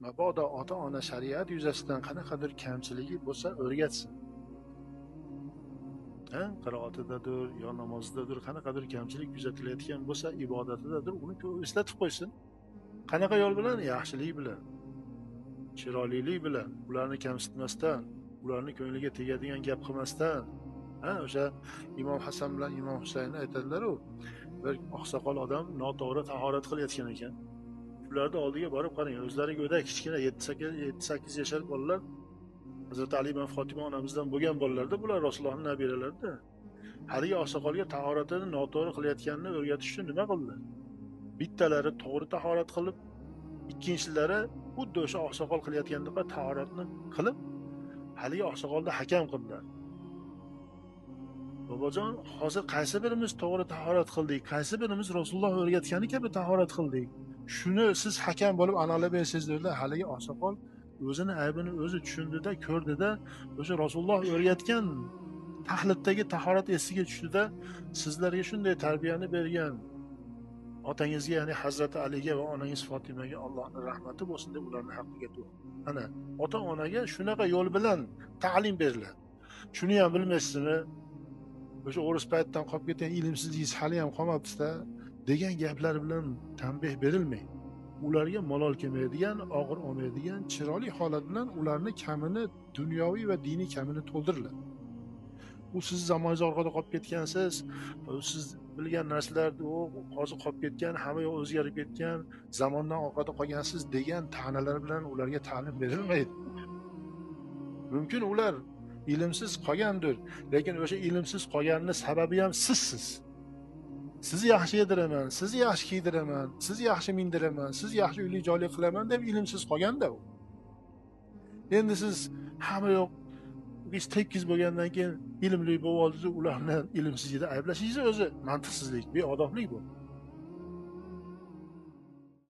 mabodo ota-ona shariat yuzasidan qanaqadir kamchiligi bo'lsa o'rgatsin. Qiroatidadir, yo namozidadir qanaqadir kamchilik kuzatilayotgan bo'lsa, ibodatidadir, uni eslatib qo'ysin. Qanaqa yo'l bilan? Yaxshilik bilan, chiroylilik bilan, ularni kamsitmasdan, ularni ko'ngliga tegadigan gap qilmasdan. O'sha Imom Hasan bilan Imom Husayn aytadilar-ku, bir oqsoqol odam noto'g'ri tahorat qilayotgan ekan. Ularni oldiga borib qarang, o'zlari go'dak kichkina 7-8 yashar bolalar, Hazrat Ali bilan Fatima onamizdan bo'lgan bolalarda, bular Rasulullohning nabiralarida. Haligi oqsoqolga tahoratini noto'g'ri qilayotganini o'rgatish uchun nima qildi? Bittalari to'g'ri tahorat qilib, ikkinchilari xuddi o'sha oqsoqol qilayotgandek tahoratni qilib, haligi oqsoqolni hakam qildilar. Bobojon, hozir qaysi birimiz to'g'ri tahorat qildik, qaysi birimiz Rasululloh o'rgatgani kabi tahorat qildik? Shuni siz hakam bo'lib analab bersangizlar, haligi oqsoqol o'zini aybini o'zi tushundida, ko'rdida, o'sha Rasululloh o'rgatgan tahlitdagi tahorat esiga tushdida, sizlarga shunday tarbiyani bergan otangizga, ya'ni Hazrati Aliga va onangiz Fotimaga Allohning rahmati bo'lsin deb ularning haqqiga duo. Ana, ota-onaga shunaqa yo'l bilan ta'lim beriladi. Shuni ham bilmaysizmi? O'sha o'ris paytdan qolib ketgan ilmsizligingiz hali ham qolmabdi-da degan gaplar bilan tanbeh berilmaydi. Ularga malol kelmaydigan, og'ir olmaydigan, chiroyli holat bilan ularni kamini, dunyoviy va diniy kamini to'ldiriladi. U siz zamoningiz orqada qolib ketgansiz, siz bilgan narsalar hozir qolib ketgan, hamma yoq o'zgarib ketgan, zamondan orqada qolgansiz degan ta'nalar bilan ularga ta'lim berilmaydi. Mumkin ular ilmsiz qolgandir, lekin o'sha ilmsiz qolganining sababi ham sizsiz. Sizni yaxshi yediraman, sizni yaxshi kiydiraman, sizni yaxshi mindiraman, sizni yaxshi uyli joyli qilaman deb ilmsiz qolganda u. Endi siz hamma yoq biz tekkiz bo'lgandan keyin ilmli bo'lib oldiz, ularni ilmsizlikda ayblashingiz o'zi mantiqsizlik, beodoblik bu.